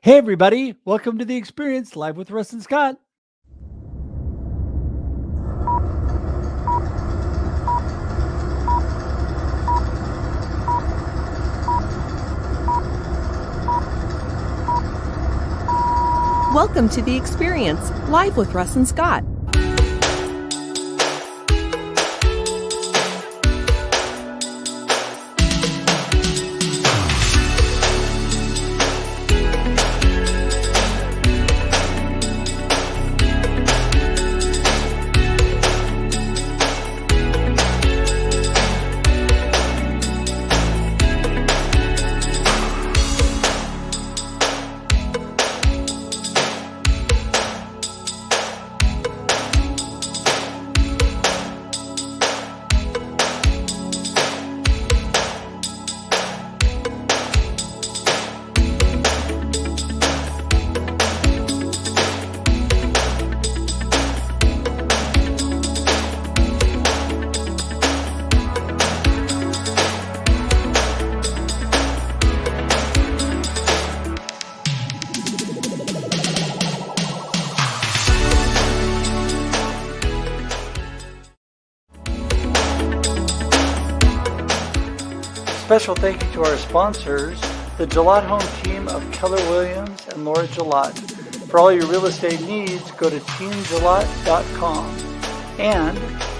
Hey, everybody. Welcome to The Experience, live with Russ and Scott. Welcome to The Experience, live with Russ and Scott. Special thank you to our sponsors, the Gillette Home team of Keller Williams and Laura Gillette. For all your real estate needs, go to teamgillette.com. And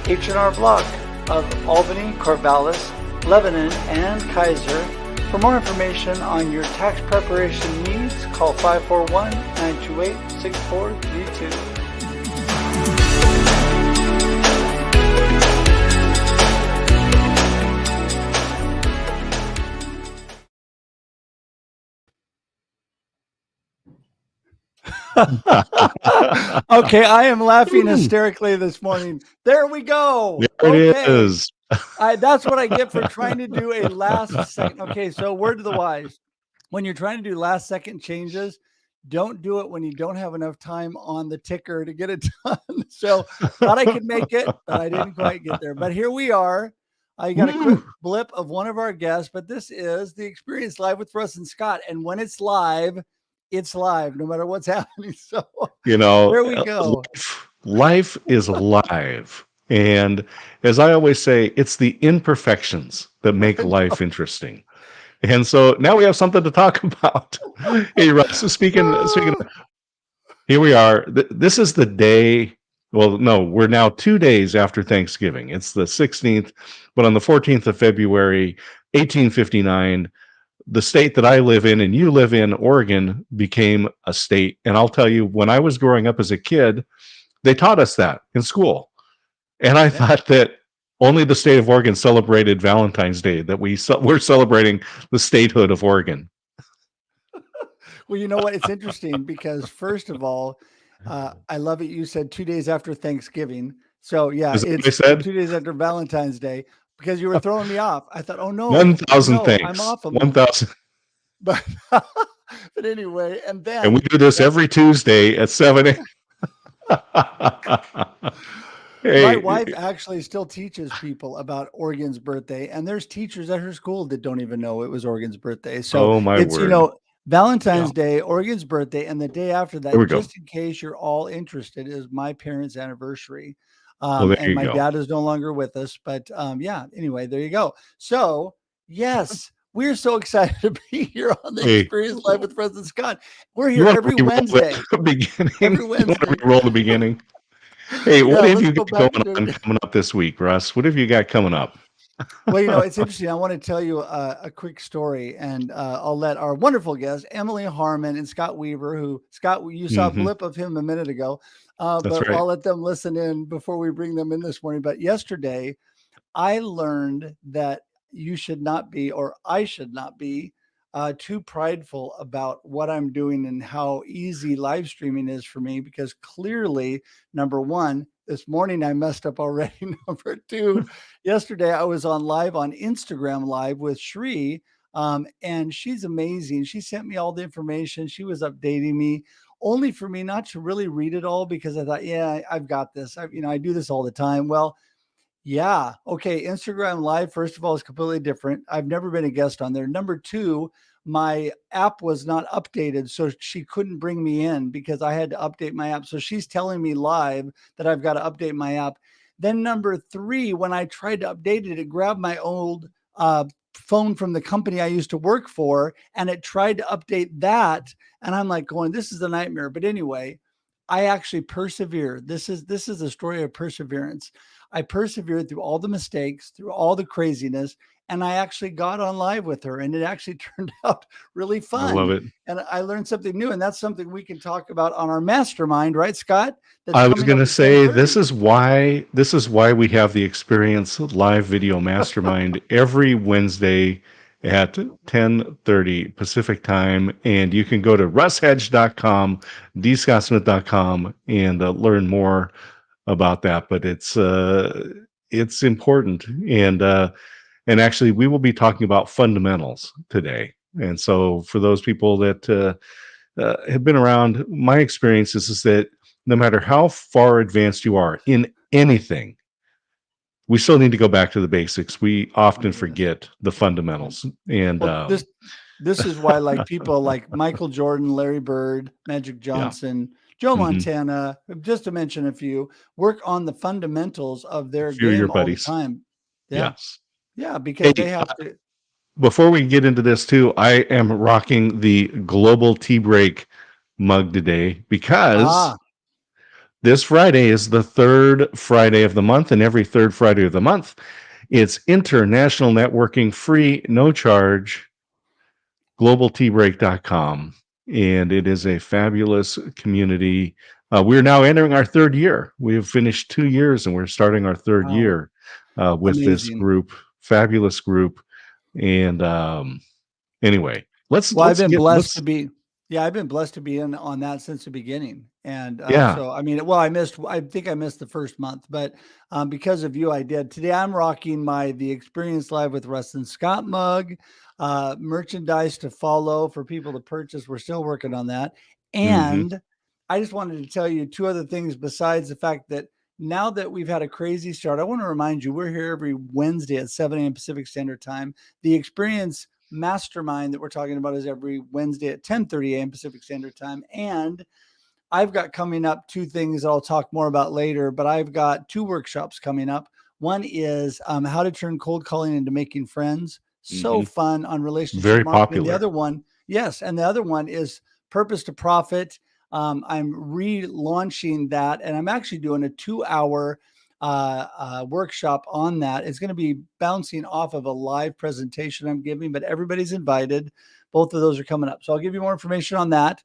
H&R Block of Albany, Corvallis, Lebanon, and Kaiser. For more information on your tax preparation needs, call 541-928-6432. Okay, I am laughing hysterically this morning. There we go. There it is. That's what I get for trying to do a last second. Okay, so word to the wise. When you're trying to do last second changes, don't do it when you don't have enough time on the ticker to get it done. So thought I could make it, but I didn't quite get there. But here we are. I got a quick blip of one of our guests, but this is The Experience live with Russ and Scott. And when it's live, no matter what's happening. So, there we go. Life is live. And as I always say, it's the imperfections that make life interesting. And so now we have something to talk about. Hey, Russ, speaking of, here we are. This is the day. Well, no, we're now 2 days after Thanksgiving. It's the 16th, but on the 14th of February, 1859, the state that I live in and you live in, Oregon, became a state. And I'll tell you, when I was growing up as a kid, they taught us that in school. And I thought that only the state of Oregon celebrated Valentine's Day, that we're celebrating the statehood of Oregon. Well, you know what? It's interesting because, first of all, I love it. You said 2 days after Thanksgiving. So, yeah, it's 2 days after Valentine's Day. Because you were throwing me off. I thought, oh no, 1,000 thanks. I'm off of 1,000. But anyway, and we do this every Tuesday at 7 a.m. My wife actually still teaches people about Oregon's birthday, and there's teachers at her school that don't even know it was Oregon's birthday. So it's word. Valentine's Day, Oregon's birthday, and the day after that, just in case you're all interested, is my parents' anniversary. And my dad is no longer with us, but anyway, there you go. So yes, we're so excited to be here on The Experience Live with Russ and Scott. We're here every Wednesday. Every Wednesday. Roll the beginning. Hey, what have you got coming up this week, Russ? What have you got coming up? Well, it's interesting. I want to tell you a quick story, and I'll let our wonderful guests, Emily Harman and Scott Weaver, you saw a blip of him a minute ago. But right. I'll let them listen in before we bring them in this morning. But yesterday, I learned that you should not be, or I should not be, too prideful about what I'm doing and how easy live streaming is for me, because clearly, number one, this morning I messed up already. Number two, yesterday I was on Instagram live with Shri, and she's amazing. She sent me all the information. She was updating me, only for me not to really read it all, because I thought, I've got this. I do this all the time. Well, yeah. Okay. Instagram live, first of all, is completely different. I've never been a guest on there. Number two, my app was not updated, so she couldn't bring me in because I had to update my app. So she's telling me live that I've got to update my app. Then number 3, when I tried to update it, it grabbed my old phone from the company I used to work for, and it tried to update that. And I'm like going, this is a nightmare. But anyway, I actually persevered. This is a story of perseverance. I persevered through all the mistakes, through all the craziness, and I actually got on live with her, and it actually turned out really I love fun. it. And I learned something new, and that's something we can talk about on our mastermind, right, Scott? That's I was coming going up to at say 10:30. this is why we have the Experience live video mastermind every Wednesday at 10:30 Pacific time, and you can go to russhedge.com, dscottsmith.com, and learn more about that. But it's important, and actually we will be talking about fundamentals today. And so for those people that have been around, my experience is that no matter how far advanced you are in anything, we still need to go back to the basics. We often forget the fundamentals. And Well, this is why, like, people like Michael Jordan, Larry Bird, Magic yeah. Johnson, Joe Mhm. Montana, just to mention a few, work on the fundamentals of their Few of your game all the buddies. time. Yeah. Yes. Yeah, because they Hey, have to. before we get into this too, I am rocking the Global Tea Break mug today because this Friday is the third Friday of the month, and every third Friday of the month, it's international networking, free, no charge, globalteabreak.com. And it is a fabulous community. We're now entering our third year. We have finished 2 years, and we're starting our third Wow. year with this Amazing. group, fabulous group. And anyway, I've been blessed to be. Yeah, I've been blessed to be in on that since the beginning. And so, I mean, well, I think I missed the first month, but because of you, I did. Today, I'm rocking the Experience Live with Russ and Scott mug, merchandise to follow for people to purchase. We're still working on that. And I just wanted to tell you 2 other things besides the fact that now that we've had a crazy start, I want to remind you, we're here every Wednesday at 7 a.m. Pacific Standard Time. The Experience Mastermind that we're talking about is every Wednesday at 10:30 a.m. Pacific Standard Time. And I've got coming up 2 things that I'll talk more about later, but I've got 2 workshops coming up. One is how to turn cold calling into making friends. So fun on relationship very marketing. popular. The other one, yes. And the other one is Purpose to Profit. I'm relaunching that, and I'm actually doing a 2-hour workshop on that. It's going to be bouncing off of a live presentation I'm giving, but everybody's invited. Both of those are coming up. So I'll give you more information on that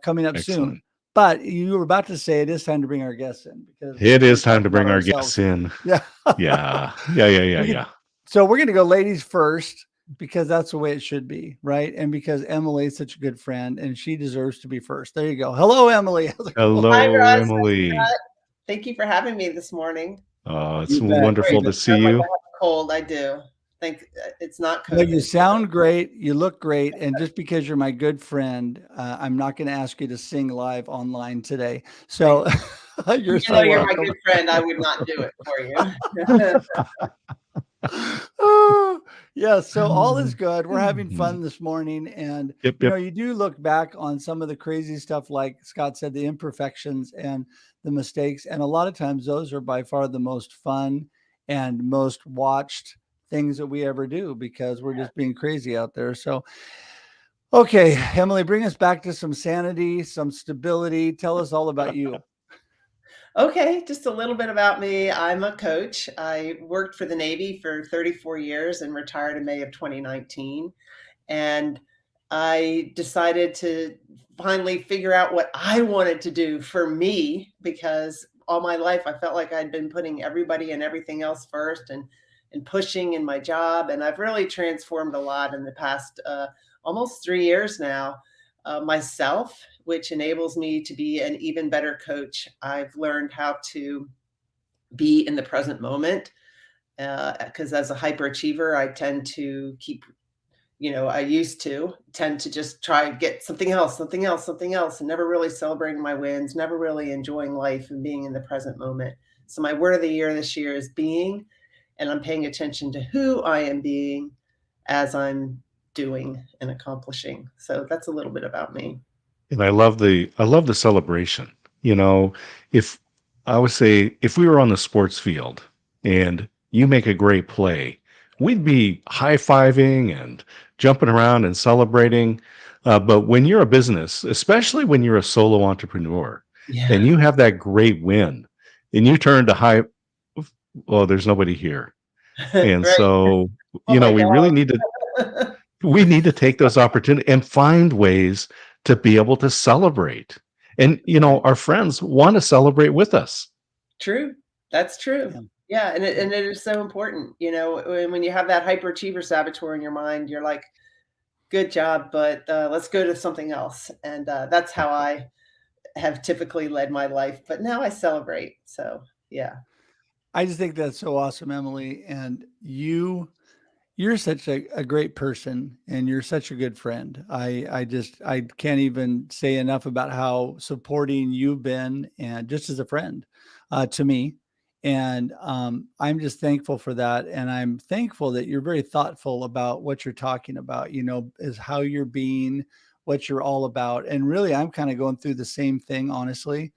coming up soon. But you were about to say it is time to bring our guests in, because it is time to bring our guests in. Yeah. Yeah. So we're going to go ladies first, because that's the way it should be, right? And because Emily is such a good friend and she deserves to be first. There you go. Hello, Emily. Hello, Hi, Russ. Emily. Thank you for having me this morning. It's wonderful to see you. Like I have a cold, I do. Think it's not COVID. Well, you sound great. You look great. And just because you're my good friend, I'm not going to ask you to sing live online today. So you're so welcome. You're my good friend, I would not do it for you. Yeah, so all is good. We're having fun this morning. And you know, you do look back on some of the crazy stuff, like Scott said, the imperfections and the mistakes. And a lot of times those are by far the most fun and most watched things that we ever do, because we're just being crazy out there. So, okay, Emily, bring us back to some sanity, some stability. Tell us all about you. Okay, just a little bit about me. I'm a coach. I worked for the Navy for 34 years and retired in May of 2019. And I decided to finally figure out what I wanted to do for me, because all my life I felt like I'd been putting everybody and everything else first, and pushing in my job. And I've really transformed a lot in the past almost 3 years now, myself, which enables me to be an even better coach. I've learned how to be in the present moment, because as a hyperachiever, I tend to keep, I used to tend to just try to get something else, and never really celebrating my wins, never really enjoying life and being in the present moment. So my word of the year this year is being, and I'm paying attention to who I am being as I'm doing and accomplishing. So that's a little bit about me. And I love the celebration. You know, if I would say if we were on the sports field and you make a great play, we'd be high-fiving and jumping around and celebrating. But when you're a business, especially when you're a solo entrepreneur, and you have that great win, and you turn to well, there's nobody here. And Right. so, Oh my we really need to God. take those opportunities and find ways to be able to celebrate. And, our friends want to celebrate with us. True. That's true. Yeah. And it is so important. When you have that hyperachiever saboteur in your mind, you're like, good job, but let's go to something else. And that's how I have typically led my life. But now I celebrate. So, yeah. I just think that's so awesome, Emily. And you're such a great person, and you're such a good friend. I can't even say enough about how supporting you've been, and just as a friend to me. And I'm just thankful for that. And I'm thankful that you're very thoughtful about what you're talking about, is how you're being, what you're all about. And really, I'm kind of going through the same thing, honestly,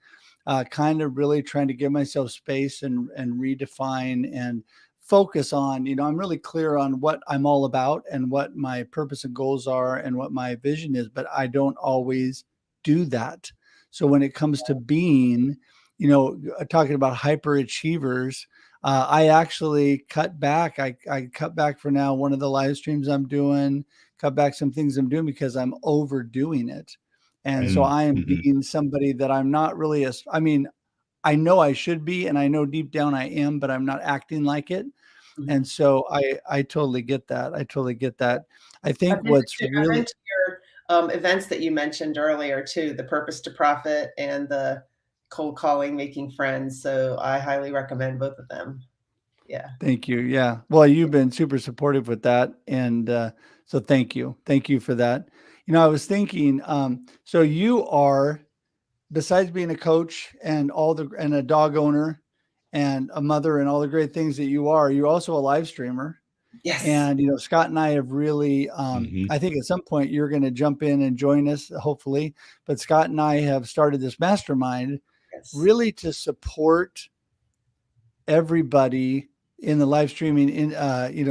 kind of really trying to give myself space and redefine and focus on, I'm really clear on what I'm all about and what my purpose and goals are and what my vision is, but I don't always do that. So when it comes to being, talking about hyperachievers, I actually cut back. I cut back for now. One of the live streams I'm doing, cut back some things I'm doing because I'm overdoing it. And so I am being somebody that I'm not really I know I should be, and I know deep down I am, but I'm not acting like it. And so I totally get that. I totally get that. I think what's really, I went to your events that you mentioned earlier too, the Purpose to Profit and the cold calling, making friends. So I highly recommend both of them. Yeah. Thank you. Yeah. Well, you've been super supportive with that. And so thank you. Thank you for that. I was thinking, so you are, besides being a coach and and a dog owner and a mother and all the great things that you're also a live streamer. Yes. And, Scott and I have really, I think at some point you're going to jump in and join us, hopefully. But Scott and I have started this mastermind really to support everybody in the live streaming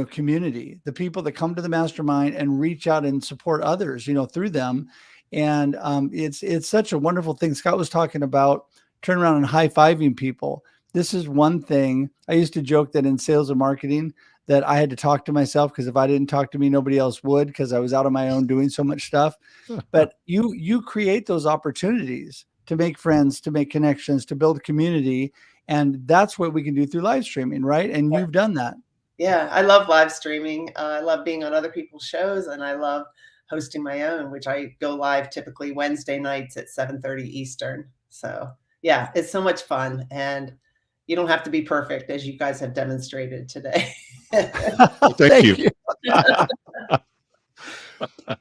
community, the people that come to the mastermind and reach out and support others, through them. And it's such a wonderful thing. Scott was talking about turn around and high-fiving people. This is one thing. I used to joke that in sales and marketing that I had to talk to myself, because if I didn't talk to me, nobody else would, because I was out on my own doing so much stuff. But you create those opportunities to make friends, to make connections, to build community. And that's what we can do through live streaming, right? And you've done that. Yeah, I love live streaming. I love being on other people's shows, and I love hosting my own, which I go live typically Wednesday nights at 7:30 Eastern. So yeah, it's so much fun. And you don't have to be perfect, as you guys have demonstrated today. Thank you.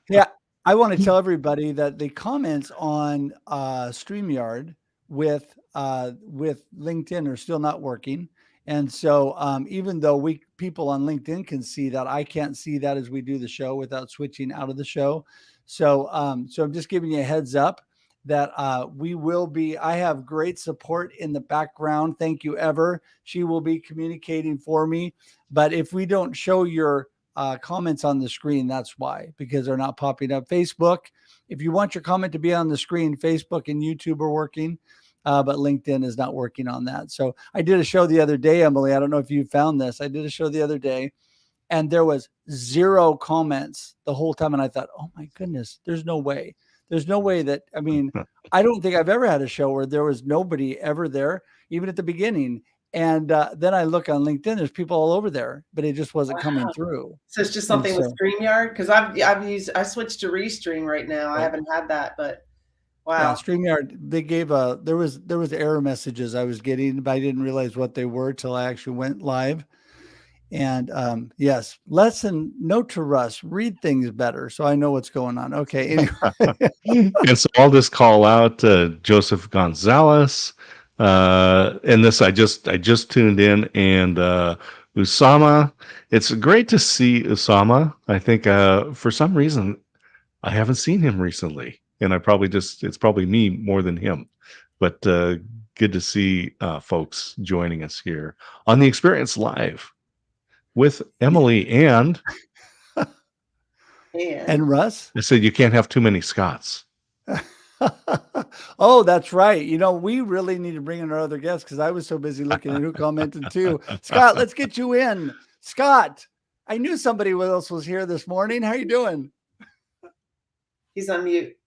Yeah, I want to tell everybody that the comments on StreamYard with LinkedIn are still not working. And so even though people on LinkedIn can see that, I can't see that as we do the show without switching out of the show. So I'm just giving you a heads up that I have great support in the background. Thank you, Ever. She will be communicating for me. But if we don't show your comments on the screen, that's why, because they're not popping up. Facebook, if you want your comment to be on the screen, Facebook and YouTube are working. But LinkedIn is not working on that. So I did a show the other day, Emily. I don't know if you found this. I did a show the other day, and there was 0 comments the whole time. And I thought, oh my goodness, there's no way. There's no way that, I don't think I've ever had a show where there was nobody ever there, even at the beginning. And then I look on LinkedIn, there's people all over there, but it just wasn't coming through. So it's just something with StreamYard? Because I switched to Restream right now. I haven't had that, but wow. Yeah, StreamYard, they gave there was error messages I was getting, but I didn't realize what they were till I actually went live. And yes, note to Russ, read things better so I know what's going on. Okay. Anyway. And so I'll just call out Joseph Gonzalez. And this I just tuned in, and Usama. It's great to see Usama. I think for some reason I haven't seen him recently, and it's probably me more than him. But good to see folks joining us here on the Experience Live with Emily and Russ. I said you can't have too many Scots. Oh, that's right. We really need to bring in our other guests because I was so busy looking at who commented too. Scott, let's get you in. Scott, I knew somebody else was here this morning. How you doing? He's on mute.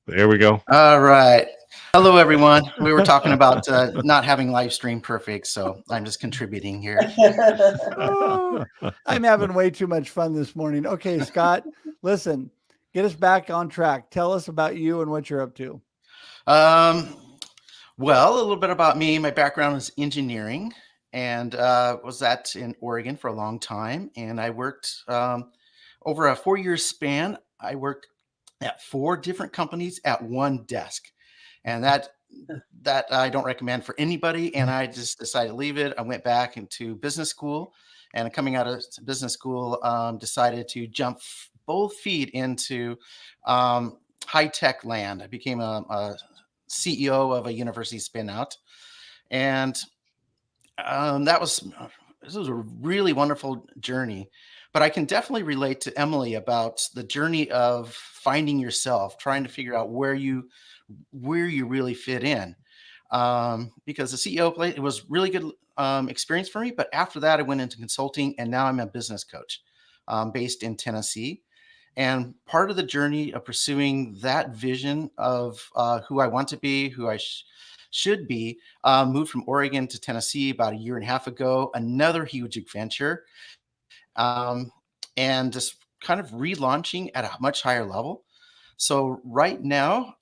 There we go. All right. Hello, everyone. We were talking about not having live stream perfect, so I'm just contributing here. I'm having way too much fun this morning. Okay, Scott, listen, get us back on track. Tell us about you and what you're up to. Well, a little bit about me. My background is engineering, and was in Oregon for a long time. And I worked over a 4-year span. I worked at 4 different companies at one desk. And that I don't recommend for anybody. And I just decided to leave it. I went back into business school, and coming out of business school, decided to jump both feet into high-tech land. I became a CEO of a university spin-out. And this was a really wonderful journey. But I can definitely relate to Emily about the journey of finding yourself, trying to figure out where you really fit in. Because the CEO play, it was really good experience for me. But after that, I went into consulting, and now I'm a business coach based in Tennessee. And part of the journey of pursuing that vision of who I want to be, who I should be, moved from Oregon to Tennessee about 1.5 years ago. Another huge adventure. And just kind of relaunching at a much higher level. So right now,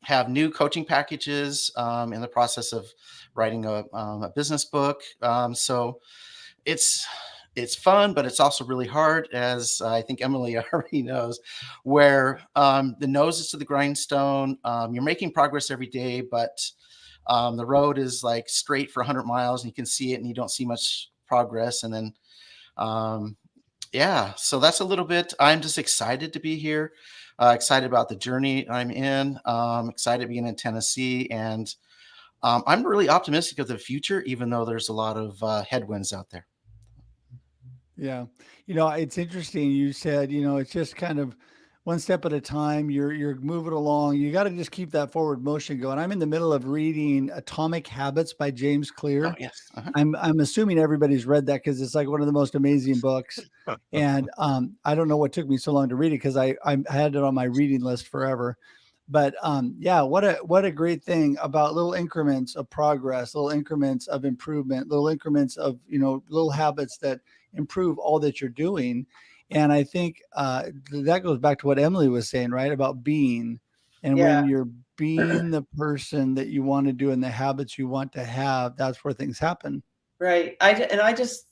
have new coaching packages in the process of writing a business book. So it's fun, but it's also really hard, as I think Emily already knows, where the nose is to the grindstone. You're making progress every day, but the road is like straight for 100 miles, and you can see it, and you don't see much progress. And then, so that's a little bit. I'm just excited to be here, excited about the journey I'm in, excited being in Tennessee, and I'm really optimistic of the future, even though there's a lot of headwinds out there. Yeah. It's interesting. You said, it's just kind of one step at a time. You're moving along. You got to just keep that forward motion going. I'm in the middle of reading Atomic Habits by James Clear. Oh, yes. Uh-huh. I'm assuming everybody's read that because it's like one of the most amazing books. And I don't know what took me so long to read it because I had it on my reading list forever. But what a great thing about little increments of progress, little increments of improvement, little increments of, little habits that improve all that you're doing. And I think that goes back to what Emily was saying, right? About being, and when you're being the person that you want to do and the habits you want to have, that's where things happen. Right. I just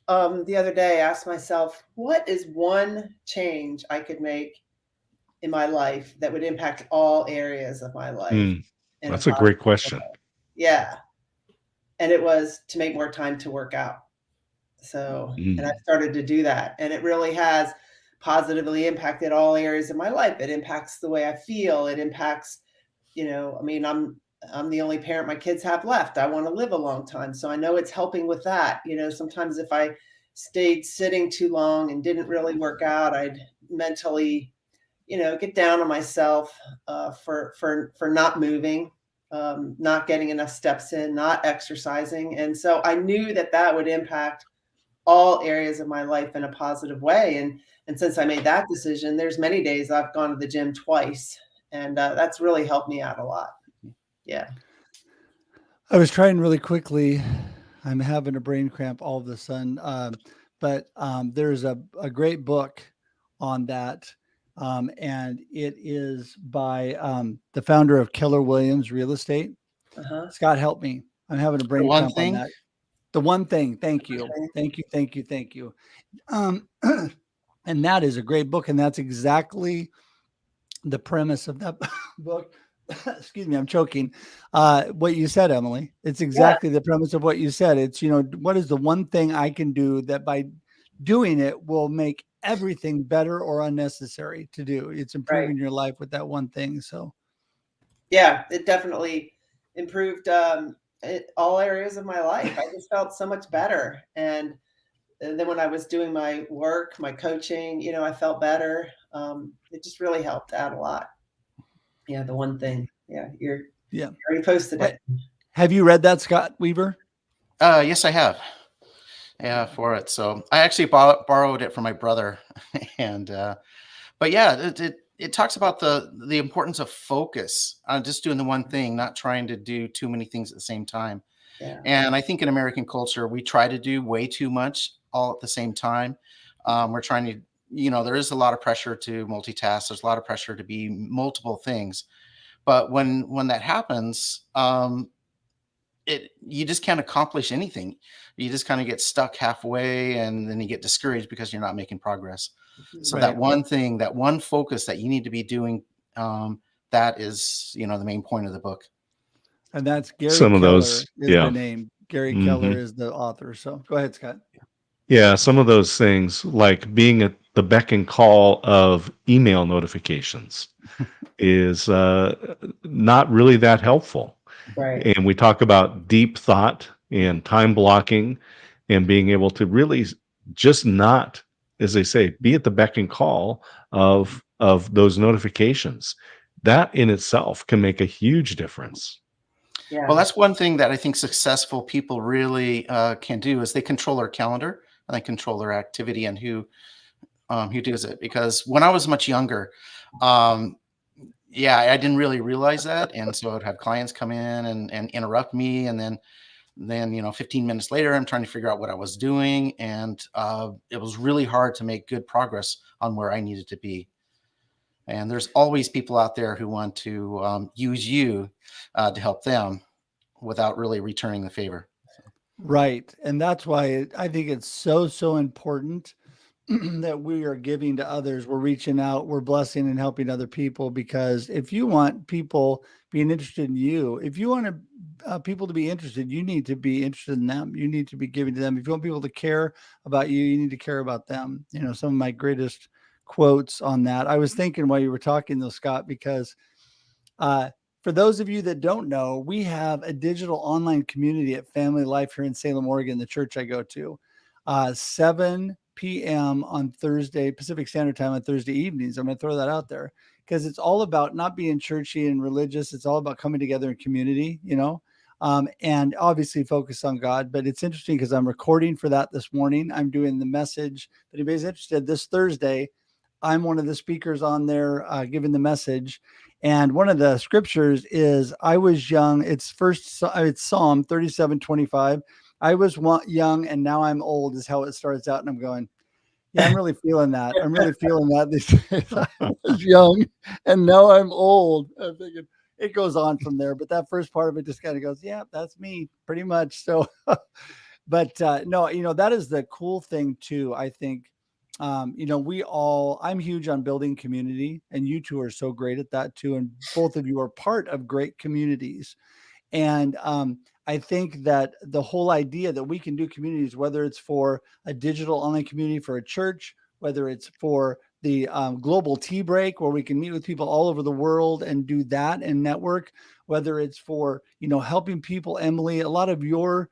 the other day asked myself, what is one change I could make in my life that would impact all areas of my life? That's a great question. Yeah. And it was to make more time to work out. So, and I started to do that, and it really has positively impacted all areas of my life. It impacts the way I feel. It impacts, I'm the only parent my kids have left. I want to live a long time. So I know it's helping with that. Sometimes if I stayed sitting too long and didn't really work out, I'd mentally, get down on myself for not moving, not getting enough steps in, not exercising. And so I knew that would impact all areas of my life in a positive way. And since I made that decision, there's many days I've gone to the gym twice, and that's really helped me out a lot. Yeah. I was trying really quickly. I'm having a brain cramp all of a sudden. But there's a great book on that. And it is by the founder of Keller Williams Real Estate. Scott, help me. I'm having a brain cramp on that. The One Thing. Thank you. Thank you. And that is a great book. And that's exactly the premise of that book. excuse me, I'm choking. What you said, Emily, it's exactly the premise of what you said. It's, what is the one thing I can do that by doing it will make everything better or unnecessary to do? It's improving your life with that one thing. So yeah, it definitely improved all areas of my life. I just felt so much better. And then when I was doing my work, my coaching, I felt better. It just really helped out a lot. Yeah, the one thing. Yeah, you already posted it. Have you read that, Scott Weaver? Yes, I have. Yeah, for it. So I actually borrowed it from my brother, and but yeah, it talks about the importance of focus on just doing the one thing, not trying to do too many things at the same time. Yeah. And I think in American culture, we try to do way too much all at the same time. We're trying to, there is a lot of pressure to multitask. There's a lot of pressure to be multiple things. But when that happens, you just can't accomplish anything. You just kind of get stuck halfway, and then you get discouraged because you're not making progress. So that one thing, that one focus that you need to be doing, that is, the main point of the book. And that's Gary Keller is the name. Gary Keller is the author. So go ahead, Scott. Yeah, some of those things, like being at the beck and call of email notifications, is not really that helpful. Right. And we talk about deep thought and time blocking and being able to really just not, as they say, be at the beck and call of those notifications. That in itself can make a huge difference. Yeah. Well, that's one thing that I think successful people really can do, is they control their calendar and they control their activity and who does it. Because when I was much younger, I didn't really realize that. And so I'd have clients come in and interrupt me. And then 15 minutes later, I'm trying to figure out what I was doing. And it was really hard to make good progress on where I needed to be. And there's always people out there who want to use you to help them without really returning the favor. Right. And that's why I think it's so important that we are giving to others. We're reaching out, we're blessing and helping other people, because if you want people being interested in you, if you want people to be interested, you need to be interested in them. You need to be giving to them. If you want people to care about you, you need to care about them. Some of my greatest quotes on that. I was thinking while you were talking though, Scott, because for those of you that don't know, we have a digital online community at Family Life here in Salem, Oregon, the church I go to, 7 p.m. on Thursday, Pacific Standard Time on Thursday evenings. I'm going to throw that out there because it's all about not being churchy and religious. It's all about coming together in community, and obviously focus on God. But it's interesting because I'm recording for that this morning. I'm doing the message. If anybody's interested, this Thursday, I'm one of the speakers on there giving the message. And one of the scriptures is, I was young. It's Psalm 37:25. I was young and now I'm old is how it starts out. And I'm going, yeah, I'm really feeling that. I'm really feeling that these days. I was young and now I'm old. I'm thinking it goes on from there. But that first part of it just kind of goes, yeah, that's me pretty much. So, but no, that is the cool thing too. I think, I'm huge on building community, and you two are so great at that too. And both of you are part of great communities. And I think that the whole idea that we can do communities, whether it's for a digital online community for a church, whether it's for the global tea break where we can meet with people all over the world and do that and network, whether it's for, helping people, Emily, a lot of your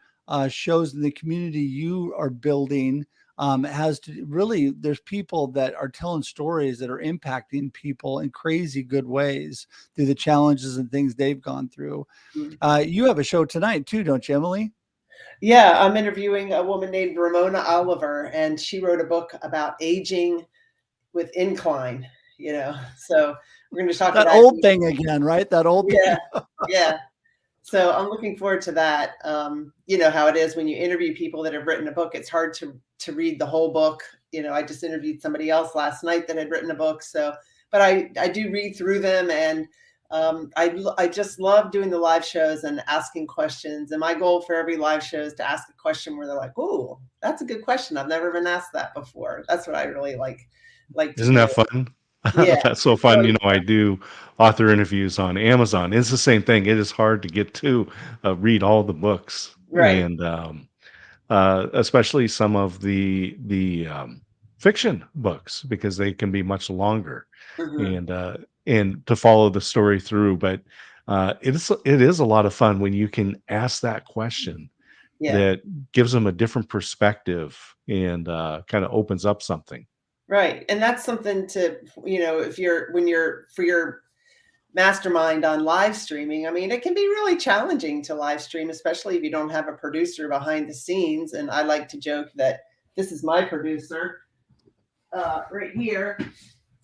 shows in the community you are building has to really, there's people that are telling stories that are impacting people in crazy good ways through the challenges and things they've gone through. You have a show tonight too, don't you, Emily? Yeah, I'm interviewing a woman named Ramona Oliver, and she wrote a book about aging with incline, so we're going to talk that about old thing again, right? That old thing. Yeah. Yeah. So I'm looking forward to that. You know how it is when you interview people that have written a book, it's hard to read the whole book. I just interviewed somebody else last night that had written a book. So, but I do read through them, and I just love doing the live shows and asking questions. And my goal for every live show is to ask a question where they're like, "Oh, that's a good question. I've never been asked that before." That's what I really like. Isn't that fun? Yeah. That's so fun. I do author interviews on Amazon. It's the same thing. It is hard to get to read all the books, Right. and especially some of the fiction books, because they can be much longer, Mhm. and to follow the story through. But it is a lot of fun when you can ask that question Yeah. that gives them a different perspective, and kind of opens up something. Right. And that's something to, if when you're for your mastermind on live streaming, I mean, it can be really challenging to live stream, especially if you don't have a producer behind the scenes. And I like to joke that this is my producer right here,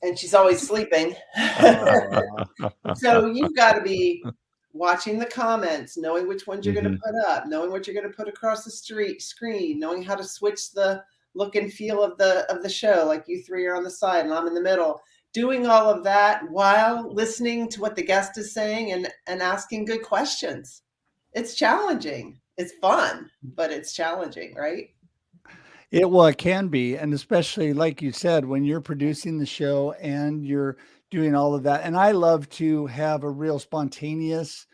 and she's always sleeping. So you've got to be watching the comments, knowing which ones you're going Hmm. to put up, knowing what you're going to put across the screen, knowing how to switch the look and feel of the show. Like you three are on the side and I'm in the middle, doing all of that while listening to what the guest is saying and asking good questions. It's challenging. It's fun, but it's challenging, right? It can be, and especially like you said, when you're producing the show and you're doing all of that. And I love to have a real spontaneous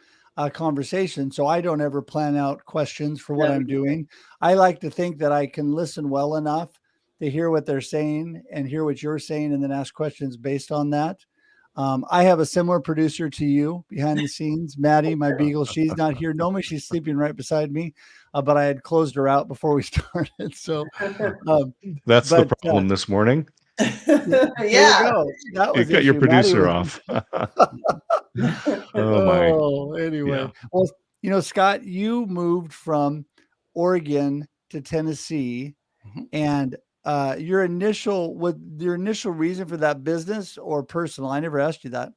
conversation, so I don't ever plan out questions for what No. I'm doing. I like to think that I can listen well enough to hear what they're saying and hear what you're saying, and then ask questions based on that. I have a similar producer to you behind the scenes, Maddie, my beagle. She's not here. Normally, she's sleeping right beside me, but I had closed her out before we started. So, um, That's the but problem this morning. there you Yeah. go. That You was the cut your issue. Maddie producer was. off. Oh my. Oh, anyway. Yeah. Well, Scott, you moved from Oregon to Tennessee, Mhm. and your initial reason for that, business or personal? I never asked you that.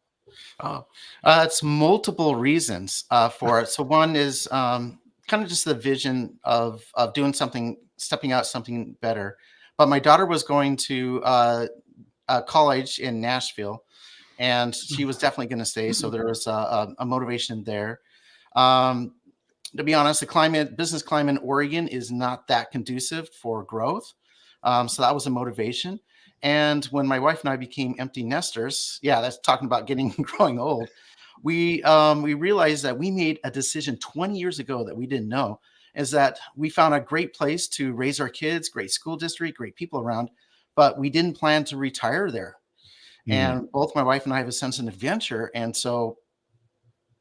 Oh, it's multiple reasons for it. So one is kind of just the vision of doing something, stepping out something better. But my daughter was going to college in Nashville, and she was definitely going to stay. So there was a motivation there. Um, to be honest, business climate in Oregon is not that conducive for growth. So that was a motivation. And when my wife and I became empty nesters, yeah, that's talking about getting growing old. We realized that we made a decision 20 years ago that we didn't know, is that we found a great place to raise our kids, great school district, great people around, but we didn't plan to retire there. Mm. And both my wife and I have a sense of adventure, and so,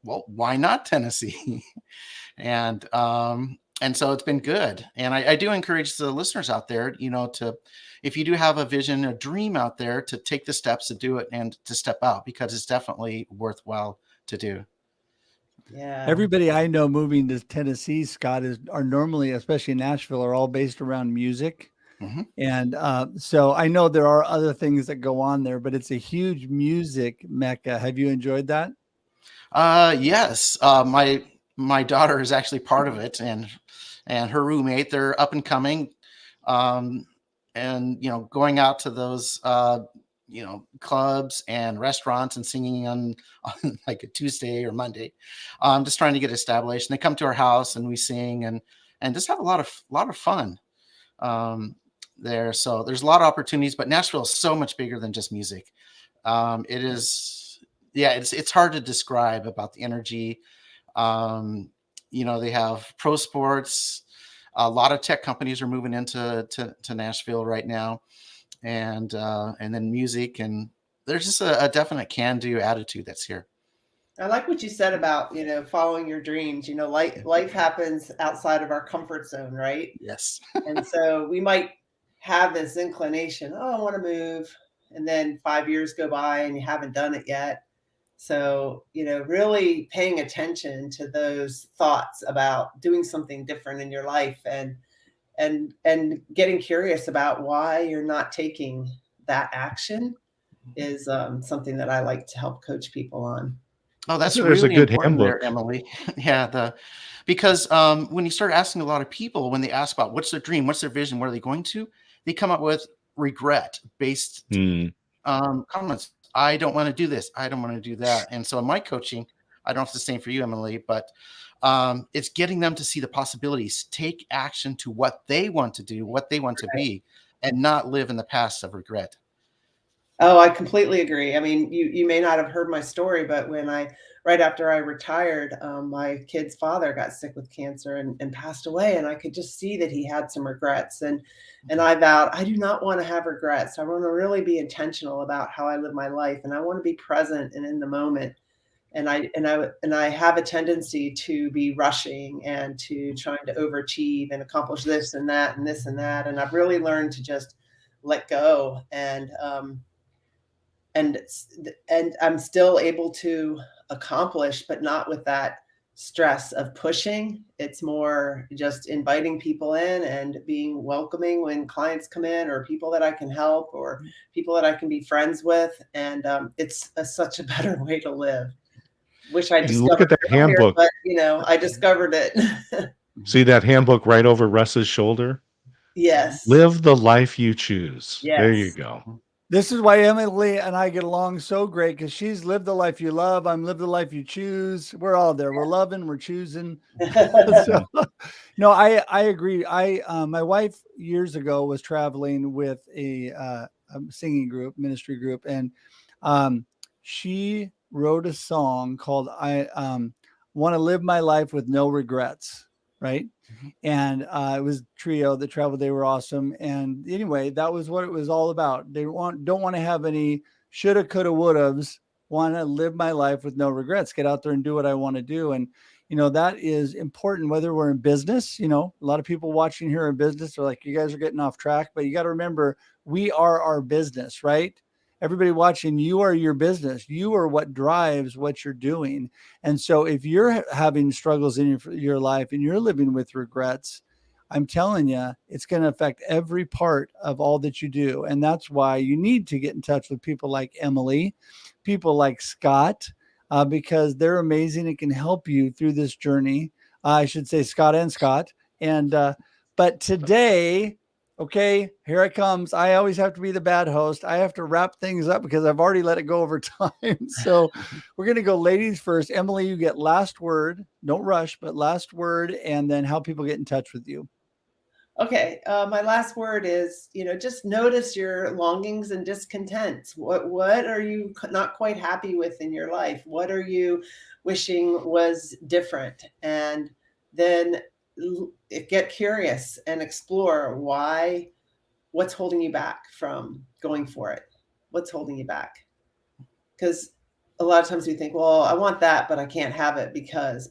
well, why not Tennessee? And so it's been good. And I do encourage the listeners out there, to, if you do have a vision, a dream out there, to take the steps to do it and to step out, because it's definitely worthwhile to do. Yeah. Everybody I know moving to Tennessee, Scott, are normally, especially in Nashville, are all based around music. Mhm. And so I know there are other things that go on there, but it's a huge music mecca. Have you enjoyed that? Yes. My daughter is actually part of it, and her roommate, they're up and coming. Um, and going out to those clubs and restaurants and singing on like a Tuesday or Monday, just trying to get established. And they come to our house and we sing and just have a lot of fun there. So there's a lot of opportunities, but Nashville is so much bigger than just music. It is, yeah, it's hard to describe about the energy. They have pro sports. A lot of tech companies are moving into Nashville right now, and then music, and there's just a definite can-do attitude that's here. I like what you said about, following your dreams. Life happens outside of our comfort zone, right? Yes. And so we might have this inclination, oh, I want to move. And then 5 years go by and you haven't done it yet. So, really paying attention to those thoughts about doing something different in your life, and getting curious about why you're not taking that action is something that I like to help coach people on. Oh, that's So there's a really good important there, handbook. Emily. Yeah, because when you start asking a lot of people, when they ask about what's their dream, what's their vision, what are they going to, they come up with regret-based Mm. comments. I don't want to do this. I don't want to do that. And so in my coaching, I don't know if it's the same for you, Emily, but it's getting them to see the possibilities, take action to what they want to do, what they want to be, and not live in the past of regret. Oh, I completely agree. I mean, you may not have heard my story, but right after I retired, my kid's father got sick with cancer and passed away, and I could just see that he had some regrets. And I vowed I do not want to have regrets. I want to really be intentional about how I live my life, and I want to be present and in the moment. And I have a tendency to be rushing and to trying to overachieve and accomplish this and that and this and that. And I've really learned to just let go and I'm still able to accomplish, but not with that stress of pushing. It's more just inviting people in and being welcoming when clients come in, or people that I can help, or people that I can be friends with. And it's such a better way to live. Wish I And look at discovered that it earlier, handbook. but I discovered it. See that handbook right over Russ's shoulder? Yes. Live the life you choose. Yes. There you go. This is why Emily and I get along so great, because she's lived the life you love. I'm live the life you choose. We're all there. We're loving, we're choosing. So, no, I agree. My wife years ago was traveling with a singing group, ministry group, and she wrote a song called "I Want to Live My Life with No Regrets." Right. And it was a trio that traveled. They were awesome. And anyway, that was what it was all about. They don't want to have any shoulda, coulda, wouldas. Want to live my life with no regrets. Get out there and do what I want to do. And that is important, whether we're in business. A lot of people watching here in business are like, you guys are getting off track, but you got to remember, we are our business, right? Everybody watching, you are your business. You are what drives what you're doing. And so if you're having struggles in your life and you're living with regrets, I'm telling you, it's going to affect every part of all that you do. And that's why you need to get in touch with people like Emily, people like Scott, because they're amazing and can help you through this journey. I should say Scott and Scott. And, but today, okay, here it comes. I always have to be the bad host. I have to wrap things up because I've already let it go over time. So we're going to go ladies first. Emily, you get last word. Don't rush, but last word, and then how people get in touch with you. Okay. My last word is, just notice your longings and discontents. What are you not quite happy with in your life? What are you wishing was different? And then get curious and explore what's holding you back from going for it. What's holding you back? Because a lot of times we think, well, I want that, but I can't have it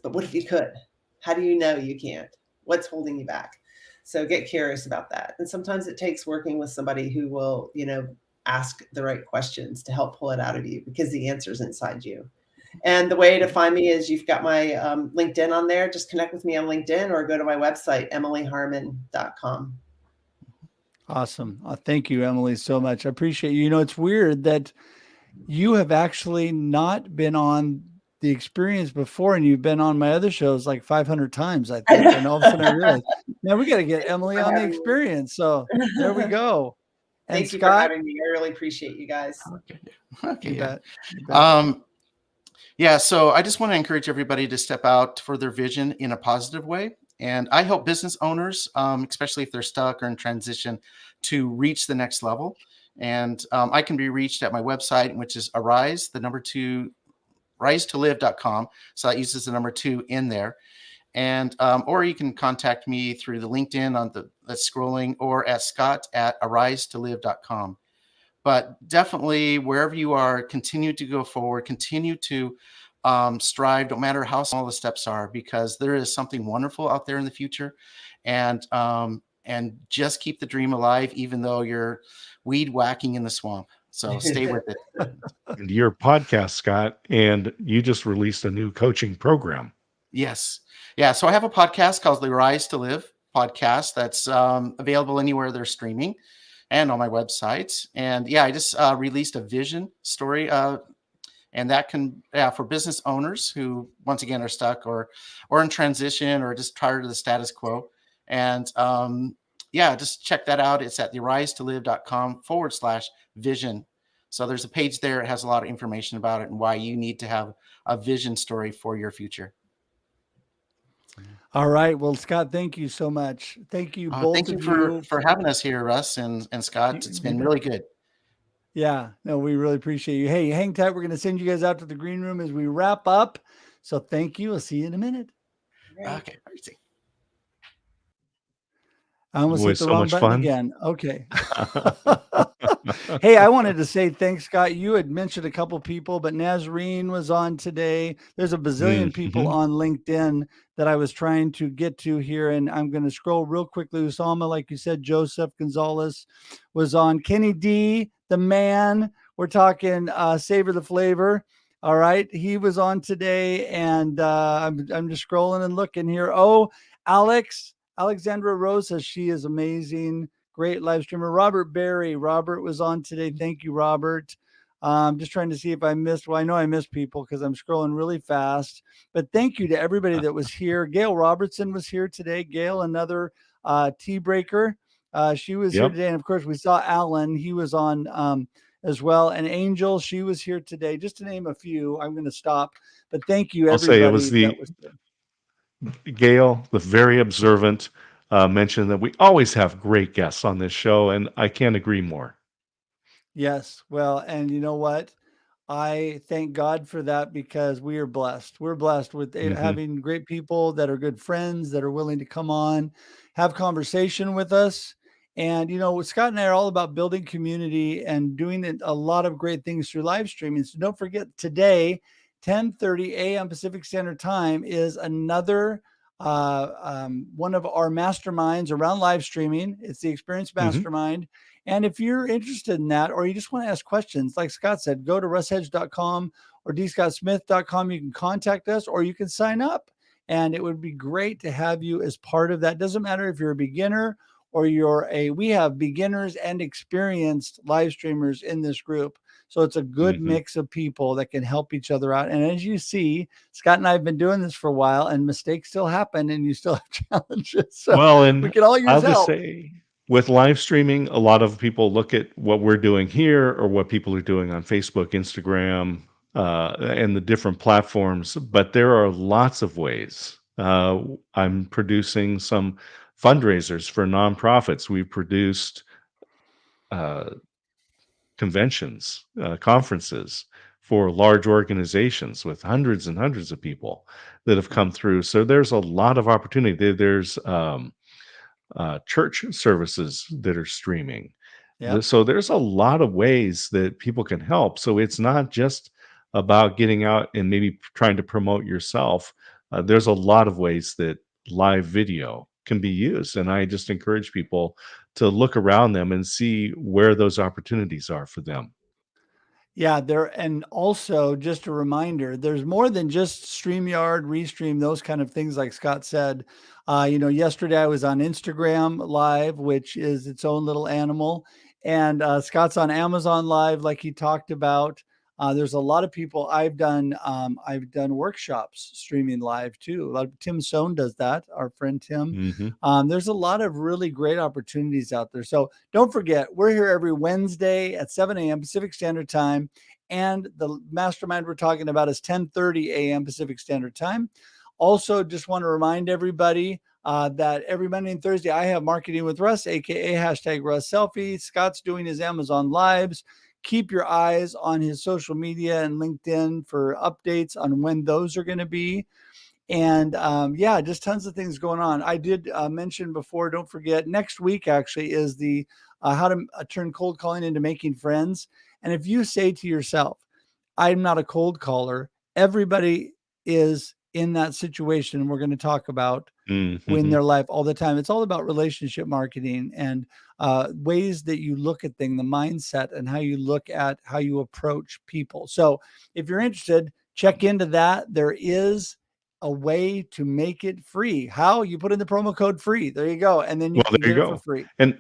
but what if you could? How do you know you can't? What's holding you back? So get curious about that. And sometimes it takes working with somebody who will, ask the right questions to help pull it out of you, because the answer is inside you. And the way to find me is, you've got my LinkedIn on there. Just connect with me on LinkedIn or go to my website, emilyharman.com. Awesome. Thank you, Emily, so much. I appreciate you. It's weird that you have actually not been on the experience before, and you've been on my other shows like 500 times, I think. And all of a sudden I realized, now we got to get Emily on the experience. So there we go. And Thank you Scott, for having me. I really appreciate you guys. Okay. You Yeah. bet. Yeah. So I just want to encourage everybody to step out for their vision in a positive way. And I help business owners, especially if they're stuck or in transition, to reach the next level. And I can be reached at my website, which is Arise2Live.com. So that uses the number 2 in there. And or you can contact me through the LinkedIn that's scrolling, or at Scott@Arise2Live.com. But definitely, wherever you are, continue to go forward, continue to strive, no matter how small the steps are, because there is something wonderful out there in the future. And just keep the dream alive, even though you're weed whacking in the swamp. So stay with it. And your podcast, Scott, and you just released a new coaching program. Yes. Yeah. So I have a podcast called the Rise to Live podcast that's available anywhere they're streaming and on my website. And yeah, I just released a vision story. And that can, for business owners who, once again, are stuck or in transition or just tired of the status quo. And just check that out. It's at Arise2Live.com/vision. So there's a page there. It has a lot of information about it and why you need to have a vision story for your future. All right. Well, Scott, thank you so much. Thank you both. Thank you for having us here, Russ and Scott. It's been really good. Yeah, no, we really appreciate you. Hey, hang tight. We're going to send you guys out to the green room as we wrap up. So thank you. We'll see you in a minute. Okay. Crazy. I almost hit Always the so wrong much button fun. again. Okay. Hey, I wanted to say thanks, Scott. You had mentioned a couple people, but Nazreen was on today. There's a bazillion people on LinkedIn that I was trying to get to here, and I'm going to scroll real quickly. Usama, like you said, Joseph Gonzalez was on. Kenny D, the man. We're talking Savor the Flavor. All right, he was on today, and I'm just scrolling and looking here. Oh, Alexandra Rose says she is amazing. Great live streamer. Robert Berry. Robert was on today. Thank you, Robert. Just trying to see if I missed. Well, I know I missed people because I'm scrolling really fast. But thank you to everybody that was here. Gail Robertson was here today. Gail, another tea breaker. She was here today. And of course, we saw Alan. He was on as well. And Angel, she was here today. Just to name a few. I'm going to stop. But thank you, everybody. I'll say it was Gail, the very observant, mentioned that we always have great guests on this show, and I can't agree more. Yes. Well, and you know what? I thank God for that because we are blessed. We're blessed with having great people that are good friends that are willing to come on, have conversation with us. And, you know, Scott and I are all about building community and doing a lot of great things through live streaming. So don't forget today, 10:30 a.m. Pacific Standard Time is another one of our masterminds around live streaming. It's the Experience Mastermind. And if you're interested in that, or you just want to ask questions, like Scott said, go to russhedge.com or dscottsmith.com. You can contact us or you can sign up. And it would be great to have you as part of that. Doesn't matter if you're a beginner or we have beginners and experienced live streamers in this group. So it's a good mix of people that can help each other out. And as you see, Scott and I have been doing this for a while and mistakes still happen and you still have challenges. So well, and we can all use I'll help. just say, with live streaming, a lot of people look at what we're doing here or what people are doing on Facebook, Instagram, and the different platforms, but there are lots of ways. I'm producing some fundraisers for nonprofits. We've produced conventions, conferences for large organizations with hundreds and hundreds of people that have come through. So there's a lot of opportunity. There's church services that are streaming. Yep. So there's a lot of ways that people can help. So it's not just about getting out and maybe trying to promote yourself. There's a lot of ways that live video can be used. And I just encourage people to look around them and see where those opportunities are for them. Yeah, and also just a reminder, there's more than just StreamYard, Restream, those kind of things like Scott said. You know, yesterday I was on Instagram Live, which is its own little animal. And Scott's on Amazon Live, like he talked about. There's a lot of people I've done workshops streaming live too. Tim Sohn does that, our friend Tim. There's a lot of really great opportunities out there. So don't forget, we're here every Wednesday at 7 a.m. Pacific Standard Time. And the mastermind we're talking about is 10:30 a.m. Pacific Standard Time. Also, just want to remind everybody that every Monday and Thursday, I have Marketing with Russ, aka #RussSelfie. Scott's doing his Amazon Lives. Keep your eyes on his social media and LinkedIn for updates on when those are going to be. And yeah, just tons of things going on. I did mention before, don't forget, next week actually is the how to turn cold calling into making friends. And if you say to yourself, I'm not a cold caller, everybody is in that situation we're going to talk about in their life all the time. It's all about relationship marketing and ways that you look at things, the mindset and how you look at how you approach people. So if you're interested, check into that. There is a way to make it free. How? You put in the promo code free. There you go. And then you can get it for free. And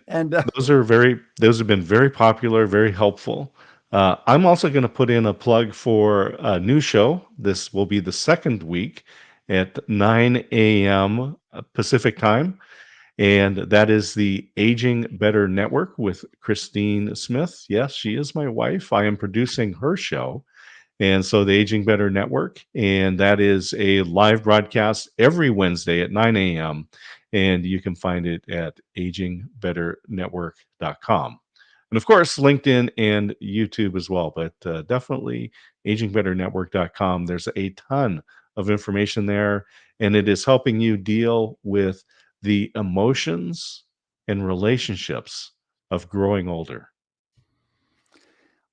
those have been very popular, very helpful. I'm also going to put in a plug for a new show. This will be the second week at 9 a.m. Pacific time. And that is the Aging Better Network with Christine Smith. Yes, she is my wife. I am producing her show. And so the Aging Better Network, and that is a live broadcast every Wednesday at 9 a.m. And you can find it at agingbetternetwork.com. And of course, LinkedIn and YouTube as well. But definitely agingbetternetwork.com. There's a ton of information there, and it is helping you deal with the emotions and relationships of growing older.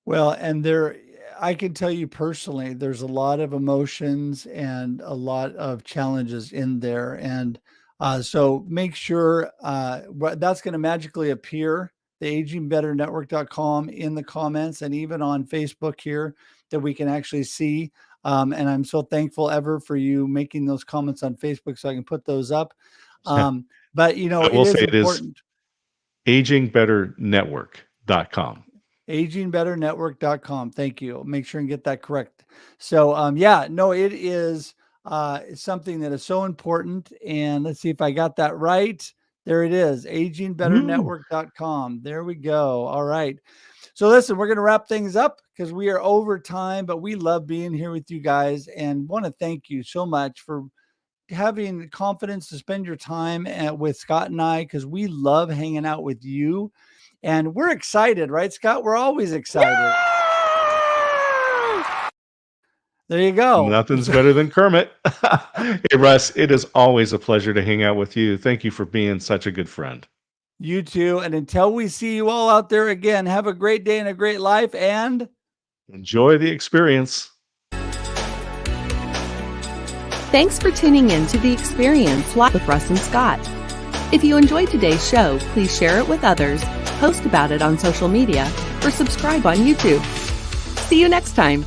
Well, and I can tell you personally, there's a lot of emotions and a lot of challenges in there. And so make sure that's going to magically appear, the agingbetternetwork.com, in the comments and even on Facebook here, that we can actually see. And I'm so thankful, Ever, for you making those comments on Facebook so I can put those up. But, you know, I will say important. It is agingbetternetwork.com. agingbetternetwork.com. Thank you. Make sure and get that correct. So, it is something that is so important. And let's see if I got that right. There it is, agingbetternetwork.com. There we go. All right. So listen, we're going to wrap things up because we are over time, but we love being here with you guys and want to thank you so much for having confidence to spend your time with Scott and I, because we love hanging out with you. And we're excited, right, Scott? We're always excited. There you go. Nothing's better than Kermit. Hey, Russ, it is always a pleasure to hang out with you. Thank you for being such a good friend. You too. And until we see you all out there again, have a great day and a great life, and enjoy the experience. Thanks for tuning in to The Experience Live with Russ and Scott. If you enjoyed today's show, please share it with others, post about it on social media, or subscribe on YouTube. See you next time.